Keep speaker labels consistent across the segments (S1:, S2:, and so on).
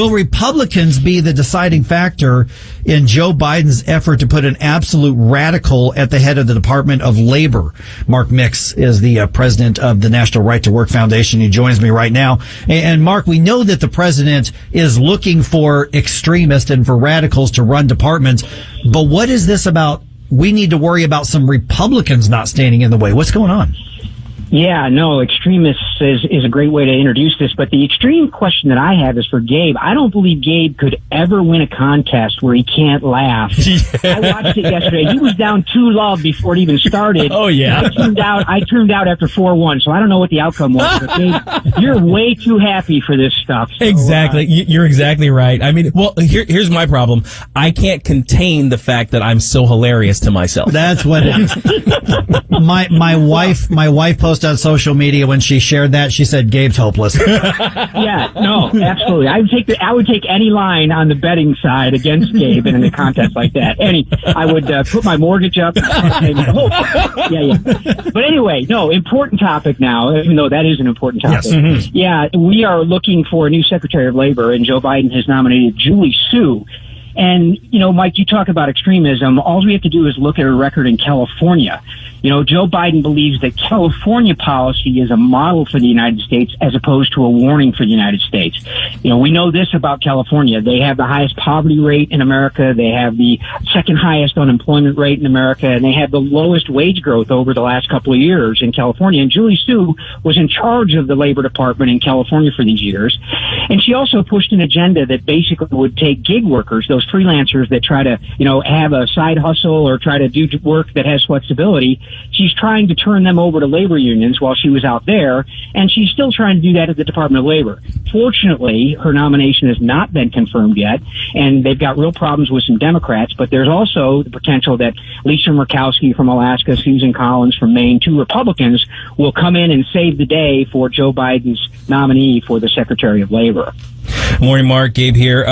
S1: Will Republicans be the deciding factor in Joe Biden's effort to put an absolute radical at the head of the Department of Labor? Mark Mix is the president of the National Right to Work Foundation. He joins me right now. And Mark, we know that the president is looking for extremists and for radicals to run departments. But what is this about? We need to worry about some Republicans not standing in the way. What's going on?
S2: Yeah, no, extremists is a great way to introduce this, but the extreme question that I have is for Gabe. I don't believe Gabe could ever win a contest where he can't laugh. I watched it yesterday. He was down 2-love before it even started.
S3: Oh, yeah.
S2: I turned out after 4-1, so I don't know what the outcome was. But Gabe, you're way too happy for this stuff. So,
S3: exactly. You're exactly right. I mean, well, here's my problem. I can't contain the fact that I'm so hilarious to myself.
S1: That's what it is. My wife posted on social media when she shared that. She said Gabe's hopeless.
S2: Yeah, no, absolutely. I would take any line on the betting side against Gabe in a contest like that. I would put my mortgage up. Yeah. But anyway, no, important topic now, even though that is an important topic.
S1: Yes. Mm-hmm.
S2: Yeah, we are looking for a new Secretary of Labor, and Joe Biden has nominated Julie Su. And, Mike, you talk about extremism. All we have to do is look at her record in California. Joe Biden believes that California policy is a model for the United States as opposed to a warning for the United States. We know this about California. They have the highest poverty rate in America. They have the second highest unemployment rate in America, and they have the lowest wage growth over the last couple of years in California. And Julie Su was in charge of the Labor Department in California for these years. And she also pushed an agenda that basically would take gig workers, those freelancers that try to, have a side hustle or try to do work that has flexibility. She's trying to turn them over to labor unions while she was out there, and she's still trying to do that at the Department of Labor. Fortunately, her nomination has not been confirmed yet, and they've got real problems with some Democrats, but there's also the potential that Lisa Murkowski from Alaska, Susan Collins from Maine, 2 Republicans, will come in and save the day for Joe Biden's nominee for the Secretary of Labor.
S3: Morning, Mark. Gabe here.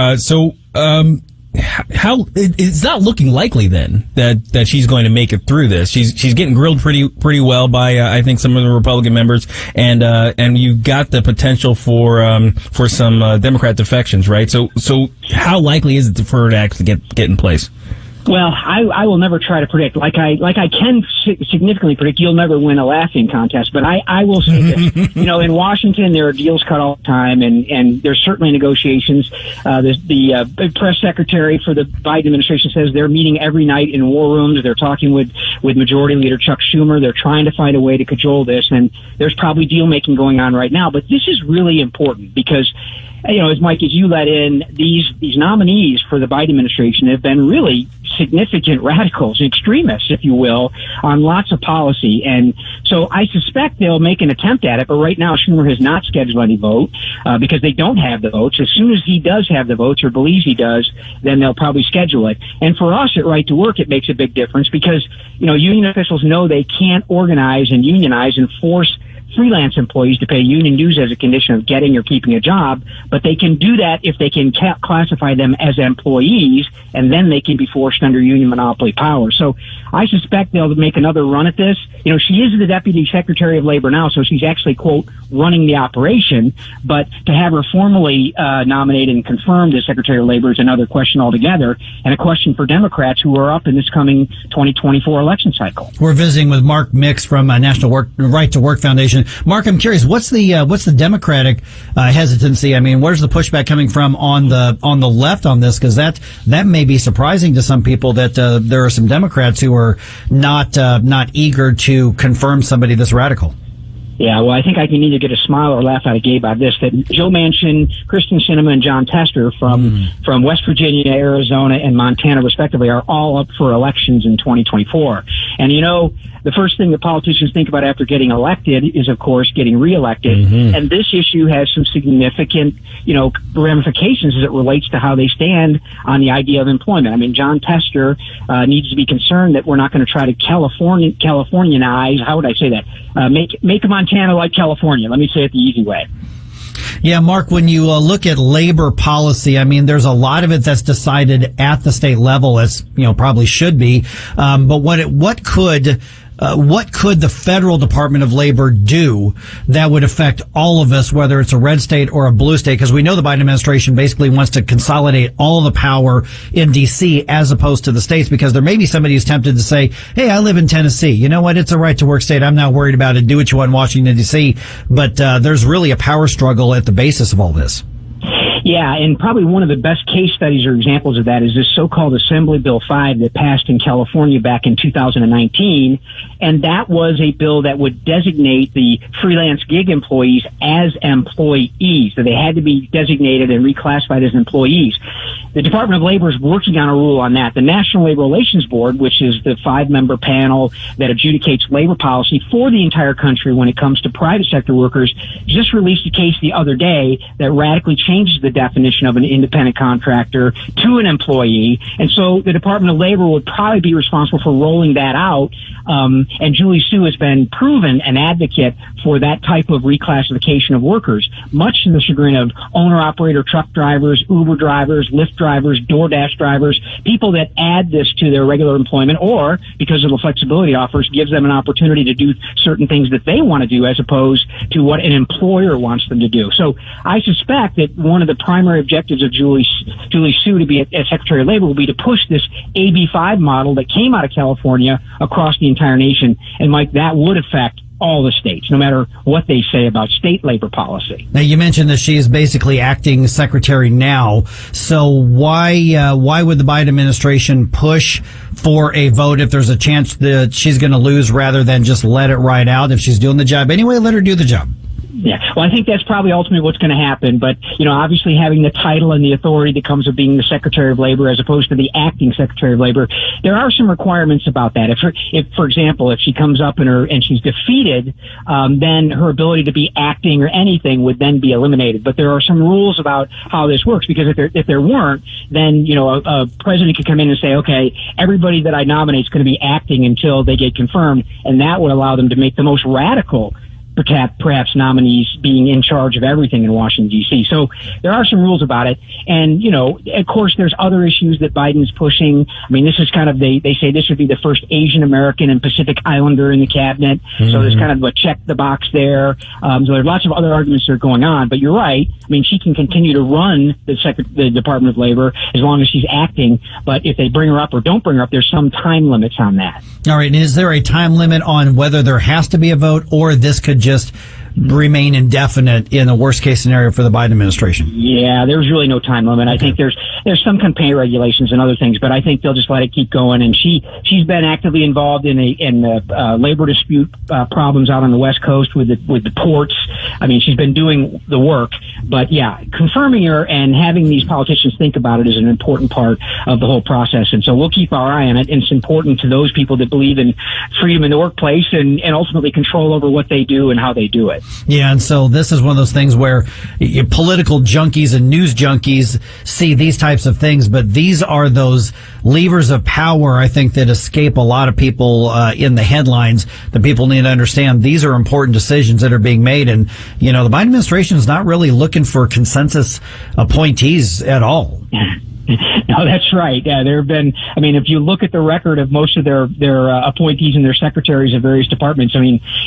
S3: How it's not looking likely then that she's going to make it through this. She's getting grilled pretty well by I think some of the Republican members, and you've got the potential for some Democrat defections, right? So how likely is it for her to actually get in place?
S2: Well, I will never try to predict. Like I can significantly predict, you'll never win a laughing contest. But I will say this, in Washington, there are deals cut all the time, and there's certainly negotiations. The press secretary for the Biden administration says they're meeting every night in war rooms. They're talking with Majority Leader Chuck Schumer. They're trying to find a way to cajole this, and there's probably deal making going on right now. But this is really important because, as Mike, as you let in, these nominees for the Biden administration have been really significant radicals, extremists, if you will, on lots of policy. And so I suspect they'll make an attempt at it. But right now, Schumer has not scheduled any vote because they don't have the votes. As soon as he does have the votes or believes he does, then they'll probably schedule it. And for us at Right to Work, it makes a big difference because, union officials know they can't organize and unionize and force freelance employees to pay union dues as a condition of getting or keeping a job, but they can do that if they can classify them as employees, and then they can be forced under union monopoly power. So I suspect they'll make another run at this. She is the Deputy Secretary of Labor now, so she's actually, quote, running the operation, but to have her formally nominated and confirmed as Secretary of Labor is another question altogether, and a question for Democrats who are up in this coming 2024 election cycle.
S1: We're visiting with Mark Mix from National Right to Work Foundation. Mark, I'm curious, what's the Democratic hesitancy? I mean, where's the pushback coming from on the left on this? Because that may be surprising to some people that there are some Democrats who are not eager to confirm somebody this radical.
S2: Yeah, well, I think I can either get a smile or laugh out of Gabe about this, that Joe Manchin, Kristen Sinema, and John Tester from West Virginia, Arizona, and Montana, respectively, are all up for elections in 2024. And, the first thing that politicians think about after getting elected is, of course, getting reelected. Mm-hmm. And this issue has some significant, ramifications as it relates to how they stand on the idea of employment. I mean, John Tester needs to be concerned that we're not going to try to Californianize, how would I say that? Make Montana like California. Let me say it the easy way.
S1: Yeah, Mark, when you look at labor policy, I mean, there's a lot of it that's decided at the state level, as probably should be. But what could what could the federal Department of Labor do that would affect all of us, whether it's a red state or a blue state? Because we know the Biden administration basically wants to consolidate all the power in D.C. as opposed to the states, because there may be somebody who's tempted to say, hey, I live in Tennessee. You know what? It's a right to work state. I'm not worried about it. Do what you want in Washington, D.C. But there's really a power struggle at the basis of all this.
S2: Yeah, and probably one of the best case studies or examples of that is this so-called Assembly Bill 5 that passed in California back in 2019. And that was a bill that would designate the freelance gig employees as employees. So they had to be designated and reclassified as employees. The Department of Labor is working on a rule on that. The National Labor Relations Board, which is the 5-member panel that adjudicates labor policy for the entire country when it comes to private sector workers, just released a case the other day that radically changes the definition of an independent contractor to an employee. And so the Department of Labor would probably be responsible for rolling that out. And Julie Su has been proven an advocate for that type of reclassification of workers, much to the chagrin of owner-operator truck drivers, Uber drivers, Lyft drivers, DoorDash drivers, people that add this to their regular employment, or because of the flexibility it offers, gives them an opportunity to do certain things that they want to do as opposed to what an employer wants them to do. So I suspect that one of the primary objectives of Julie Su to be as Secretary of Labor will be to push this AB5 model that came out of California across the entire nation. And Mike, that would affect all the states, no matter what they say about state labor policy.
S1: Now, you mentioned that she is basically acting secretary now. So why would the Biden administration push for a vote if there's a chance that she's going to lose, rather than just let it ride out? If she's doing the job anyway, let her do the job.
S2: Yeah, well, I think that's probably ultimately what's going to happen. But, obviously having the title and the authority that comes with being the Secretary of Labor as opposed to the acting Secretary of Labor, there are some requirements about that. If for example, if she comes up and she's defeated, then her ability to be acting or anything would then be eliminated. But there are some rules about how this works, because if there weren't, then, a president could come in and say, okay, everybody that I nominate is going to be acting until they get confirmed. And that would allow them to make the most radical perhaps nominees being in charge of everything in Washington, D.C. So there are some rules about it. And, of course, there's other issues that Biden's pushing. I mean, this is kind of, they say this would be the first Asian American and Pacific Islander in the cabinet. Mm-hmm. So there's kind of a check the box there. So there's lots of other arguments that are going on. But you're right. I mean, she can continue to run the Department of Labor as long as she's acting. But if they bring her up or don't bring her up, there's some time limits on that.
S1: All right. And is there a time limit on whether there has to be a vote, or this could just remain indefinite in the worst case scenario for the Biden administration?
S2: Yeah, there's really no time limit. I think there's some campaign regulations and other things, but I think they'll just let it keep going. And she's been actively involved in labor dispute problems out on the West Coast with the ports. I mean, she's been doing the work. But yeah, confirming her and having these politicians think about it is an important part of the whole process. And so we'll keep our eye on it. And it's important to those people that believe in freedom in the workplace and ultimately control over what they do and how they do it.
S1: Yeah, and so this is one of those things where political junkies and news junkies see these types of things, but these are those levers of power, I think, that escape a lot of people in the headlines. That people need to understand these are important decisions that are being made. And, the Biden administration is not really looking for consensus appointees at all.
S2: No, that's right. Yeah, there have been, if you look at the record of most of their appointees and their secretaries of various departments,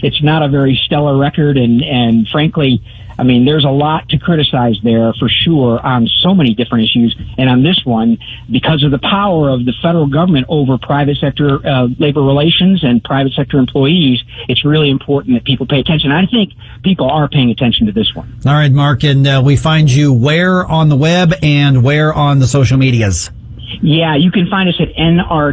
S2: it's not a very stellar record. And frankly, there's a lot to criticize there for sure on so many different issues. And on this one, because of the power of the federal government over private sector labor relations and private sector employees, it's really important that people pay attention. I think people are paying attention to this one.
S1: All right, Mark, and we find you where on the web and where on the social medias?
S2: Yeah, you can find us at nrtw.org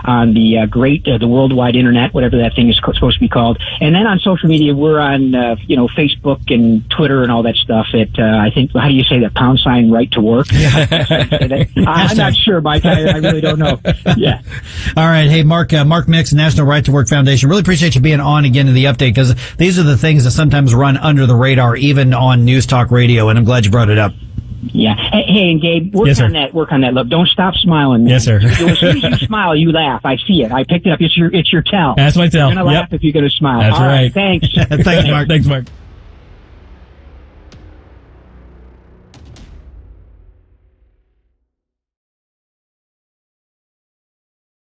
S2: on the worldwide internet, whatever that thing is supposed to be called. And then on social media, we're on, Facebook and Twitter and all that stuff at, I think, how do you say that? # right to work. I'm not sure, Mike. I really don't know. Yeah.
S1: All right. Hey, Mark Mix, National Right to Work Foundation. Really appreciate you being on again in the update, because these are the things that sometimes run under the radar, even on News Talk Radio. And I'm glad you brought it up.
S2: Yeah. Hey, and Gabe, work on that. Look, don't stop smiling. Man.
S3: Yes, sir.
S2: As soon as you smile, you laugh. I see it. I picked it up. It's your tell.
S3: That's my tell.
S2: You're gonna laugh if you're gonna smile.
S3: That's
S2: All
S3: right.
S2: Thanks.
S1: Thanks, Mark.
S3: Thanks, Mark.